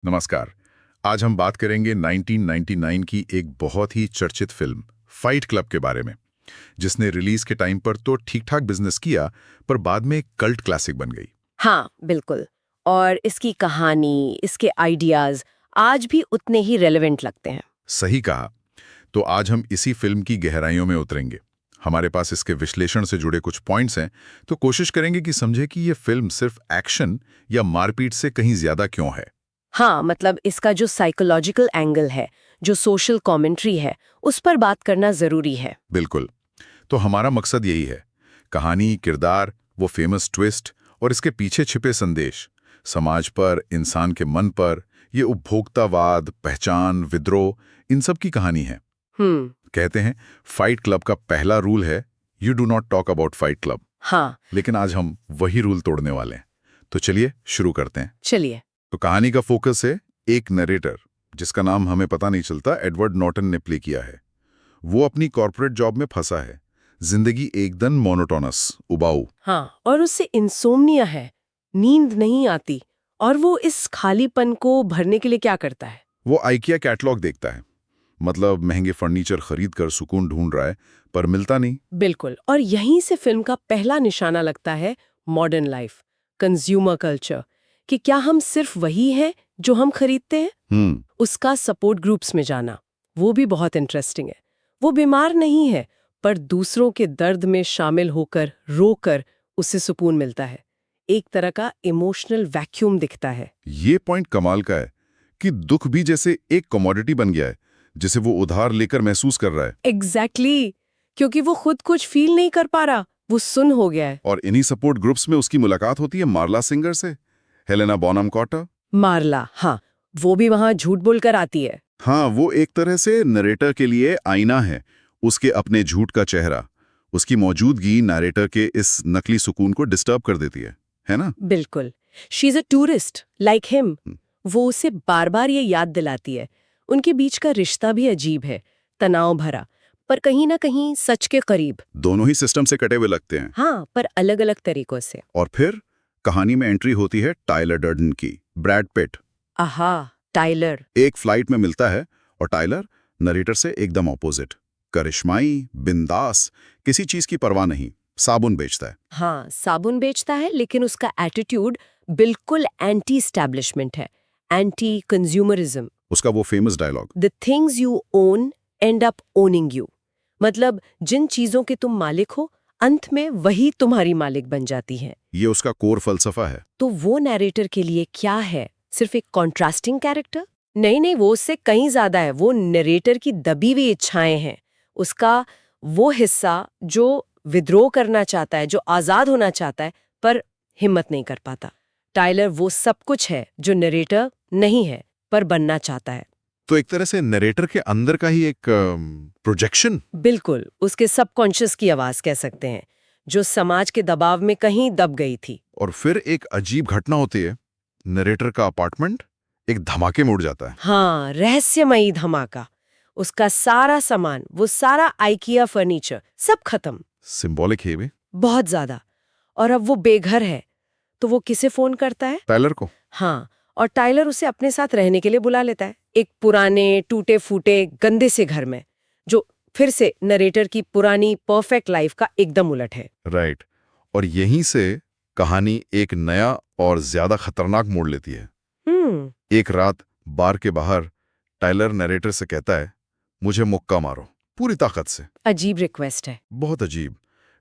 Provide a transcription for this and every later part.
नमस्कार। आज हम बात करेंगे 1999 की एक बहुत ही चर्चित फिल्म फाइट क्लब के बारे में, जिसने रिलीज के टाइम पर तो ठीक-ठाक बिजनेस किया, पर बाद में एक कल्ट क्लासिक बन गई। हाँ, बिल्कुल। और इसकी कहानी, इसके आइडियाज आज भी उतने ही रेलेवेंट लगते हैं। सही कहा। तो आज हम इसी फिल्म की गहराइयों में उतरेंगे। हमारे पास इसके विश्लेषण से जुड़े कुछ पॉइंट्स हैं, तो कोशिश करेंगे कि समझे कि ये फिल्म सिर्फ एक्शन या मारपीट से कहीं ज्यादा क्यों है। हाँ, मतलब इसका जो साइकोलॉजिकल एंगल है, जो सोशल कमेंट्री है, उस पर बात करना जरूरी है। बिल्कुल। तो हमारा मकसद यही है, कहानी, किरदार, वो फेमस ट्विस्ट और इसके पीछे छिपे संदेश, समाज पर, इंसान के मन पर, ये उपभोक्तावाद, पहचान, विद्रोह, इन सब की कहानी है। कहते हैं फाइट क्लब का पहला रूल है, you do not talk about Fight club. हाँ, लेकिन आज हम वही रूल तोड़ने वाले हैं। तो चलिए शुरू करते हैं। चलिए। तो कहानी का फोकस है एक नरेटर, जिसका नाम हमें पता नहीं चलता, एडवर्ड नॉर्टन ने प्ले किया है। वो अपनी कॉर्पोरेट जॉब में फंसा है, जिंदगी एकदम मोनोटोनस, उबाऊ। हाँ, और उससे इंसोम्निया है, नींद नहीं आती। और वो इस खालीपन को भरने के लिए क्या करता है? वो आइकिया कैटलॉग देखता है, मतलब महंगे फर्नीचर खरीद कर सुकून ढूंढ रहा है, पर मिलता नहीं। बिल्कुल। और यहीं से फिल्म का पहला निशाना लगता है, मॉडर्न लाइफ, कंज्यूमर कल्चर, कि क्या हम सिर्फ वही हैं जो हम खरीदते हैं? उसका सपोर्ट ग्रुप्स में जाना, वो भी बहुत इंटरेस्टिंग है। वो बीमार नहीं है, पर दूसरों के दर्द में शामिल होकर, रोकर उसे सुकून मिलता है। एक तरह का इमोशनल वैक्यूम दिखता है। ये पॉइंट कमाल का है कि दुख भी जैसे एक कमोडिटी बन गया है, जिसे वो उधार लेकर महसूस कर रहा है। एग्जैक्टली, क्योंकि वो खुद कुछ फील नहीं कर पा रहा, वो सुन हो गया है। और इन्हीं सपोर्ट ग्रुप्स में उसकी मुलाकात होती है मार्ला सिंगर से, हेलेना बोनम कार्टर। मार्ला, हाँ, वो भी वहां झूठ बोलकर आती है। हाँ, वो एक तरह से नरेटर के लिए आईना है, उसके अपने झूठ का चेहरा। उसकी मौजूदगी नरेटर के इस नकली सुकून को डिस्टर्ब कर देती है ना? बिल्कुल। She is a tourist like him. वो उसे बार बार ये याद दिलाती है। उनके बीच का रिश्ता भी अजीब है, तनाव भरा, पर कहीं ना कहीं सच के करीब। दोनों ही सिस्टम से कटे हुए लगते हैं। हाँ, पर अलग अलग तरीकों से। और फिर कहानी में एंट्री होती है टाइलर डर्डन की, ब्रैड पिट। आहा, टाइलर। एक फ्लाइट में मिलता है और टाइलर नरेटर से एकदम ऑपोजिट, करिश्माई, बिंदास, किसी चीज की परवाह नहीं, साबुन बेचता है। हाँ, साबुन बेचता है, लेकिन उसका एटीट्यूड बिल्कुल एंटी एस्टैब्लिशमेंट है, एंटी कंज्यूमरिज्म। उसका वो famous dialogue, the things you own end up owning you. मतलब जिन चीजों के तुम मालिक हो, अंत में वही तुम्हारी मालिक बन जाती है। ये उसका कोर फलसफा है। तो वो नैरेटर के लिए क्या है? सिर्फ एक कॉन्ट्रास्टिंग कैरेक्टर? नहीं नहीं, वो उससे कहीं ज्यादा है। वो नरेटर की दबी हुई इच्छाएं हैं, उसका वो हिस्सा जो विद्रोह करना चाहता है, जो आजाद होना चाहता है, पर हिम्मत नहीं कर पाता। टाइलर वो सब कुछ है जो नरेटर नहीं है, पर बनना चाहता है। तो एक तरह से नरेटर के अंदर का ही एक प्रोजेक्शन। बिल्कुल, उसके सबकॉन्शियस की आवाज कह सकते हैं, जो समाज के दबाव में कहीं दब गई थी। और फिर एक अजीब घटना होती है, नरेटर का अपार्टमेंट एक धमाके में उड़ जाता है। हाँ, रहस्यमयी धमाका। उसका सारा सामान, वो सारा आइकिया फर्नीचर, सब खत्म। सिंबॉलिक है वे। बहुत ज्यादा। और अब वो बेघर है, तो वो किसे फोन करता है? टाइलर को। हाँ, और टाइलर उसे अपने साथ रहने के लिए बुला लेता है, एक पुराने टूटे फूटे गंदे से घर में, जो फिर से नरेटर की पुरानी परफेक्ट लाइफ का एकदम उलट है। राइट। और यहीं से कहानी एक नया और ज्यादा खतरनाक मोड़ लेती है। एक रात बार के बाहर टाइलर नरेटर से कहता है, मुझे मुक्का मारो पूरी ताकत से। अजीब रिक्वेस्ट है। बहुत अजीब।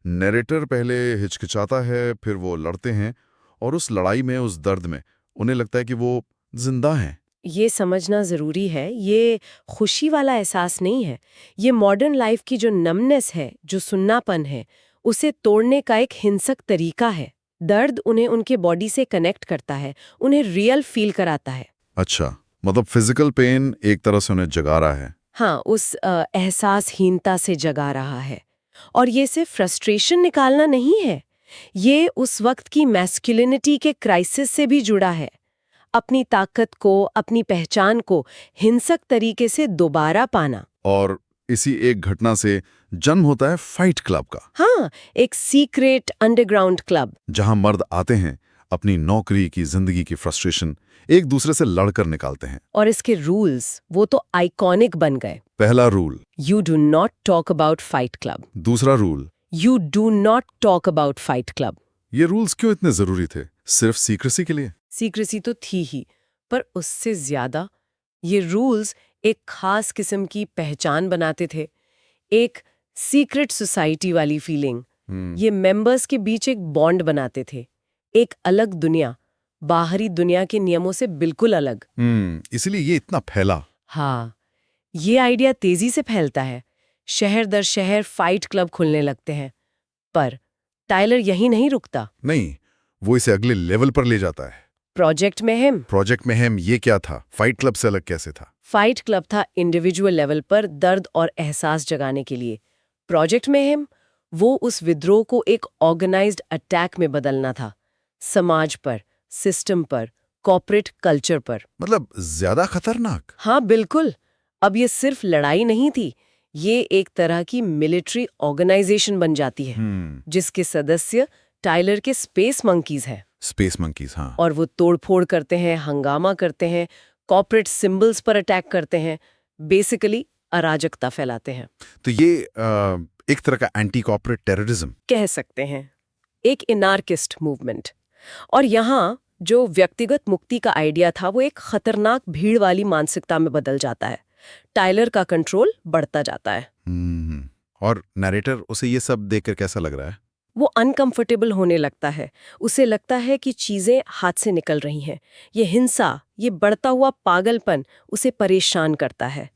नरेटर पहले हिचकिचाता है, फिर वो लड़ते हैं, और उस लड़ाई में, उस दर्द में उन्हें लगता है कि वो जिंदा हैं। ये समझना जरूरी है, ये खुशी वाला एहसास नहीं है। ये मॉडर्न लाइफ की जो नमनेस है, जो सुन्नापन है, उसे तोड़ने का एक हिंसक तरीका है। दर्द उन्हें उनके बॉडी से कनेक्ट करता है, उन्हें रियल फील कराता है। अच्छा, मतलब फिजिकल पेन एक तरह से उन्हें जगा रहा है। हाँ, उस एहसासहीनता से जगा रहा है। और ये सिर्फ फ्रस्ट्रेशन निकालना नहीं है, ये उस वक्त की मैस्कुलिनिटी के क्राइसिस से भी जुड़ा है। अपनी ताकत को, अपनी पहचान को हिंसक तरीके से दोबारा पाना। और इसी एक घटना से जन्म होता है फाइट क्लब का। हाँ, एक सीक्रेट अंडरग्राउंड क्लब, जहां मर्द आते हैं, अपनी नौकरी की, जिंदगी की फ्रस्ट्रेशन एक दूसरे से लड़कर निकालते हैं। और इसके रूल्स वो तो आइकॉनिक बन गए। पहला rule. You do not talk about Fight Club. दूसरा rule. You do not talk about Fight Club. ये रूल्स क्यों इतने जरूरी थे? सिर्फ सीक्रेसी के लिए? सीक्रेसी तो थी ही, पर उससे ज्यादा ये रूल्स एक खास किस्म की पहचान बनाते थे, एक सीक्रेट सोसाइटी वाली फीलिंग। ये मेंबर्स के बीच एक बॉन्ड बनाते थे, एक अलग दुनिया, बाहरी दुनिया के नियमों से बिल्कुल अलग। इसलिए ये इतना फैला। हाँ, ये आइडिया तेजी से फैलता है। शहर दर शहर फाइट क्लब खुलने लगते हैं। पर टाइलर यहीं नहीं रुकता। नहीं, वो इसे अगले लेवल पर ले जाता है। Project mayhem. प्रोजेक्ट मेहम ये क्या था? फाइट क्लब से अलग कैसे था? फाइट क्लब था इंडिविजुअल लेवल पर दर्द और एहसास जगाने के लिए। प्रोजेक्ट मेहम वो उस विद्रोह को एक ऑर्गेनाइज्ड अटैक में बदलना था, समाज पर, सिस्टम पर, कॉर्पोरेट कल्चर पर। मतलब ज्यादा खतरनाक? हाँ बिल्कुल। अब ये सिर्फ लड़ाई नहीं थी, ये एक तरह की मिलिट्री ऑर्गेनाइजेशन बन जाती है, जिसके सदस्य टाइलर के स्पेस मंकीज हैं। स्पेस मंकीज, हाँ। और वो तोड़फोड़ करते हैं, हंगामा करते हैं, कॉर्पोरेट सिंबल्स पर अटैक करते हैं, बेसिकली अराजकता फैलाते हैं। तो ये एक तरह का एंटी कॉर्पोरेट टेररिज्म कह सकते हैं, एक इनार्किस्ट मूवमेंट। और यहाँ जो व्यक्तिगत मुक्ति का आइडिया था वो एक खतरनाक भीड़ वाली मानसिकता में बदल जाता है। टाइलर का कंट्रोल बढ़ता जाता है। और नरेटर उसे ये सब देखकर कैसा लग रहा है? वो अनकंफर्टेबल होने लगता है। उसे लगता है कि चीजें हाथ से निकल रही हैं। ये हिंसा, ये बढ़ता हुआ पागलपन उसे परेशान करता है।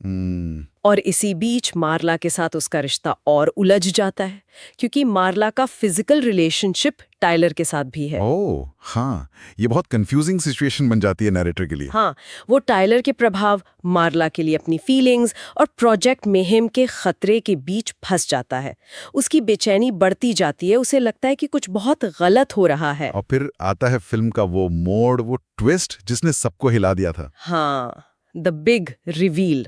और इसी बीच मार्ला के साथ उसका रिश्ता और उलझ जाता है, क्योंकि मार्ला का फिजिकल रिलेशनशिप टाइलर के साथ भी है। ओह हाँ, ये बहुत कंफ्यूजिंग सिचुएशन बन जाती है नरेटर के लिए। हाँ, वो टाइलर के प्रभाव, मार्ला के लिए अपनी फीलिंग्स और प्रोजेक्ट मेहम के खतरे के बीच फंस जाता है। उसकी बेचैनी बढ़ती जाती है, उसे लगता है कि कुछ बहुत गलत हो रहा है। और फिर आता है फिल्म का वो मोड़, वो ट्विस्ट जिसने सबको हिला दिया था। हाँ, द बिग रिवील।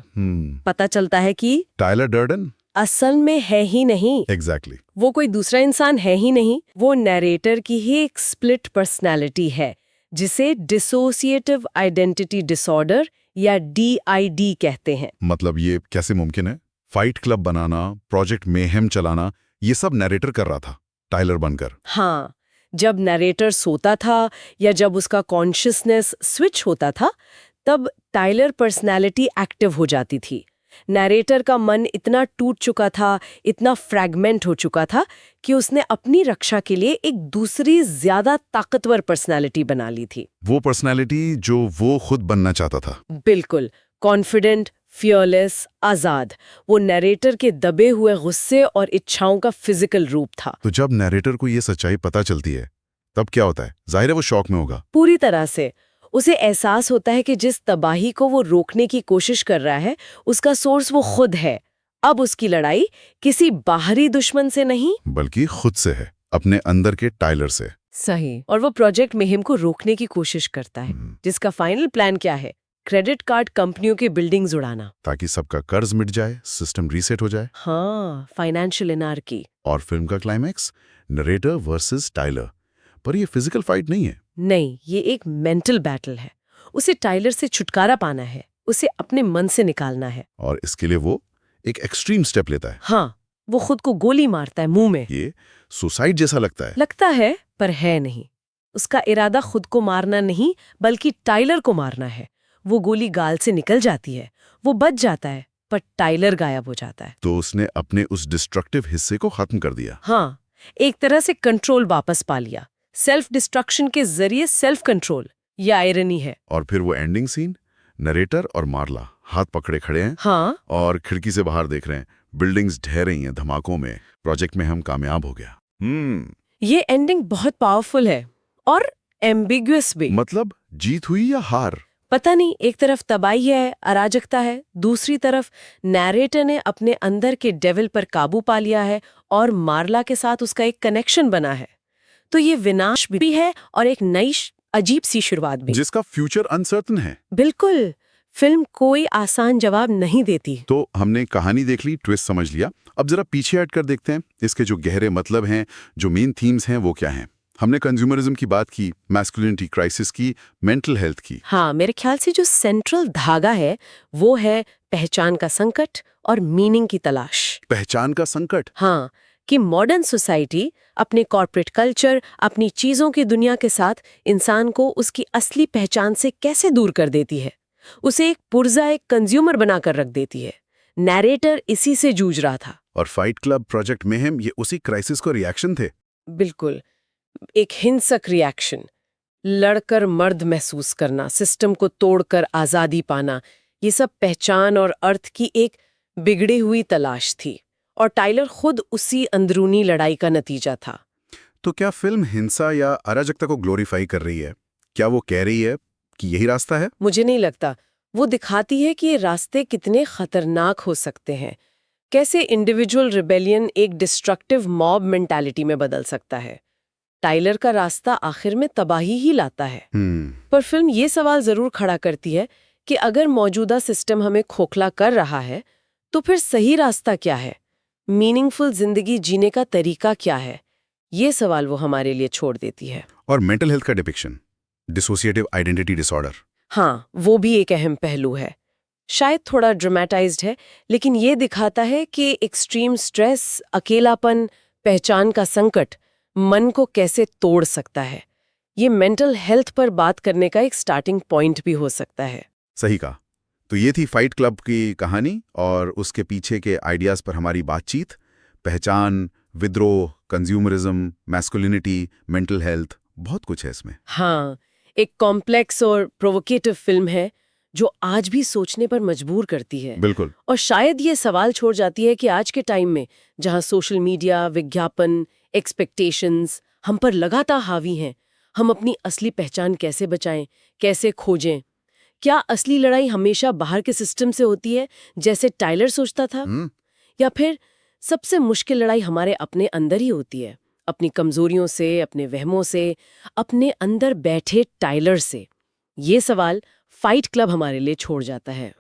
पता चलता है कि टाइलर डर्डन असल में है ही नहीं। एग्जैक्टली वो कोई दूसरा इंसान है ही नहीं। वो नरेटर की ही एक स्प्लिट पर्सनालिटी है, जिसे डिसोसिएटिव आइडेंटिटी डिसऑर्डर या DID कहते हैं। मतलब ये कैसे मुमकिन है? फाइट क्लब बनाना, प्रोजेक्ट मेहम चलाना, ये सब नरेटर कर रहा था टाइलर बनकर। हाँ, जब नरेटर सोता था या जब उसका कॉन्शियसनेस स्विच होता था, तब टाइलर पर्सनैलिटी एक्टिव हो जाती थी। नरेटर का मन इतना टूट चुका था, इतना फ्रैगमेंट हो चुका था कि उसने अपनी रक्षा के लिए एक दूसरी ज्यादा ताकतवर पर्सनैलिटी बना ली थी। वो पर्सनैलिटी जो वो खुद बनना चाहता था। बिल्कुल, कॉन्फिडेंट, फियरलेस, आजाद। वो नरेटर के दबे हुए गुस्से और इच्छाओं का फिजिकल रूप था। तो जब नरेटर को ये सच्चाई पता चलती है, तब क्या होता है? जाहिर है वो शॉक में होगा। पूरी तरह से। उसे एहसास होता है कि जिस तबाही को वो रोकने की कोशिश कर रहा है, उसका सोर्स वो खुद है। अब उसकी लड़ाई किसी बाहरी दुश्मन से नहीं, बल्कि खुद से है, अपने अंदर के टाइलर से। सही। और वो प्रोजेक्ट मेहम को रोकने की कोशिश करता है, जिसका फाइनल प्लान क्या है? क्रेडिट कार्ड कंपनियों की बिल्डिंग्स उड़ाना, ताकि सबका कर्ज मिट जाए, सिस्टम रीसेट हो जाए। हाँ, फाइनेंशियल एनार्की। और फिल्म का क्लाइमैक्स, नरेटर वर्सेस टाइलर। पर ये फिजिकल फाइट नहीं है। नहीं, ये एक मेंटल बैटल है। उसे टाइलर से छुटकारा पाना है, उसे अपने मन से निकालना है। और इसके लिए वो एक एक्सट्रीम स्टेप लेता है। हाँ, वो खुद को गोली मारता है मुंह में। ये सुसाइड जैसा लगता है, पर है नहीं। उसका इरादा खुद को मारना नहीं, बल्कि टाइलर को मारना है। वो गोली गाल से निकल जाती है, वो बच जाता है, पर टाइलर गायब हो जाता है। तो उसने अपने उस डिस्ट्रक्टिव हिस्से को खत्म कर दिया। हाँ, एक तरह से कंट्रोल वापस पा लिया। सेल्फ डिस्ट्रक्शन के जरिए सेल्फ कंट्रोल। ये आयरनी है। और फिर वो एंडिंग सीन, नरेटर और मार्ला हाथ पकड़े खड़े हैं। हाँ, और खिड़की से बाहर देख रहे हैं, बिल्डिंग्स ढह रही हैं धमाकों में। प्रोजेक्ट में हम कामयाब हो गया। ये एंडिंग बहुत पावरफुल है और एम्बिग्युअस भी। मतलब जीत हुई या हार? पता नहीं। एक तरफ तबाही है, अराजकता है, दूसरी तरफ नैरेटर ने अपने अंदर के डेविल पर काबू पा लिया है और मार्ला के साथ उसका एक कनेक्शन बना है। तो ये विनाश भी है और एक नई अजीब सी शुरुआत भी, जिसका फ्यूचर अनसर्टन है। बिल्कुल। फिल्म कोई आसान जवाब नहीं देती। तो हमने कहानी देख ली, ट्विस्ट समझ लिया। अब जरा पीछे हट कर देखते हैं, इसके जो गहरे मतलब हैं, जो मेन थीम्स हैं, वो क्या हैं। हमने कंज्यूमरिज्म की बात की, मैस्कुलिनिटी क्राइसिस की, मेंटल हेल्थ की। हाँ, मेरे ख्याल से जो सेंट्रल धागा है वो है पहचान का संकट और मीनिंग की तलाश। पहचान का संकट। हाँ, कि मॉडर्न सोसाइटी अपने कॉर्पोरेट कल्चर, अपनी चीजों की दुनिया के साथ इंसान को उसकी असली पहचान से कैसे दूर कर देती है। उसे एक पुर्जा, एक कंज्यूमर बनाकर रख देती है। नैरेटर इसी से जूझ रहा था। और फाइट क्लब, प्रोजेक्ट मेहम, ये उसी क्राइसिस को रिएक्शन थे। बिल्कुल, एक हिंसक रिएक्शन। लड़कर मर्द महसूस करना, सिस्टम को तोड़कर आजादी पाना, ये सब पहचान और अर्थ की एक बिगड़ी हुई तलाश थी। और टाइलर खुद उसी अंदरूनी लड़ाई का नतीजा था। तो क्या फिल्म हिंसा या अराजकता को ग्लोरीफाई कर रही है? क्या वो कह रही है कि यही रास्ता है? मुझे नहीं लगता। वो दिखाती है कि ये रास्ते कितने खतरनाक हो सकते हैं। कैसे इंडिविजुअल रिबेलियन एक डिस्ट्रक्टिव मॉब मेंटालिटी में बदल सकता है। टाइलर का रास्ता आखिर में तबाही ही लाता है। पर फिल्म ये सवाल जरूर खड़ा करती है कि अगर मौजूदा सिस्टम हमें खोखला कर रहा है तो फिर सही रास्ता क्या है? मीनिंगफुल जिंदगी जीने का तरीका क्या है? ये सवाल वो हमारे लिए छोड़ देती है। और मेंटल हेल्थ का डिपिक्शन, डिसोसिएटिव आइडेंटिटी डिसऑर्डर। हाँ, वो भी एक अहम पहलू है। शायद थोड़ा ड्रामेटाइज्ड है, लेकिन ये दिखाता है कि एक्सट्रीम स्ट्रेस, अकेलापन, पहचान का संकट मन को कैसे तोड़ सकता है। ये मेंटल हेल्थ पर बात करने का एक स्टार्टिंग पॉइंट भी हो सकता है। सही कहा। तो ये थी फाइट क्लब की कहानी और उसके पीछे के आइडियाज पर हमारी बातचीत। पहचान, विद्रोह, कंज्यूमरिज्म, मैस्कुलिनिटी, मेंटल हेल्थ, बहुत कुछ है इसमें। हाँ, एक कॉम्प्लेक्स और प्रोवोकेटिव फिल्म है जो आज भी सोचने पर मजबूर करती है। बिल्कुल। और शायद ये सवाल छोड़ जाती है कि आज के टाइम में जहाँ सोशल मीडिया, विज्ञापन, एक्सपेक्टेशंस हम पर लगातार हावी हैं, हम अपनी असली पहचान कैसे बचाएं, कैसे खोजें? क्या असली लड़ाई हमेशा बाहर के सिस्टम से होती है जैसे टाइलर सोचता था? या फिर सबसे मुश्किल लड़ाई हमारे अपने अंदर ही होती है, अपनी कमजोरियों से, अपने वहमों से, अपने अंदर बैठे टाइलर से? ये सवाल फाइट क्लब हमारे लिए छोड़ जाता है।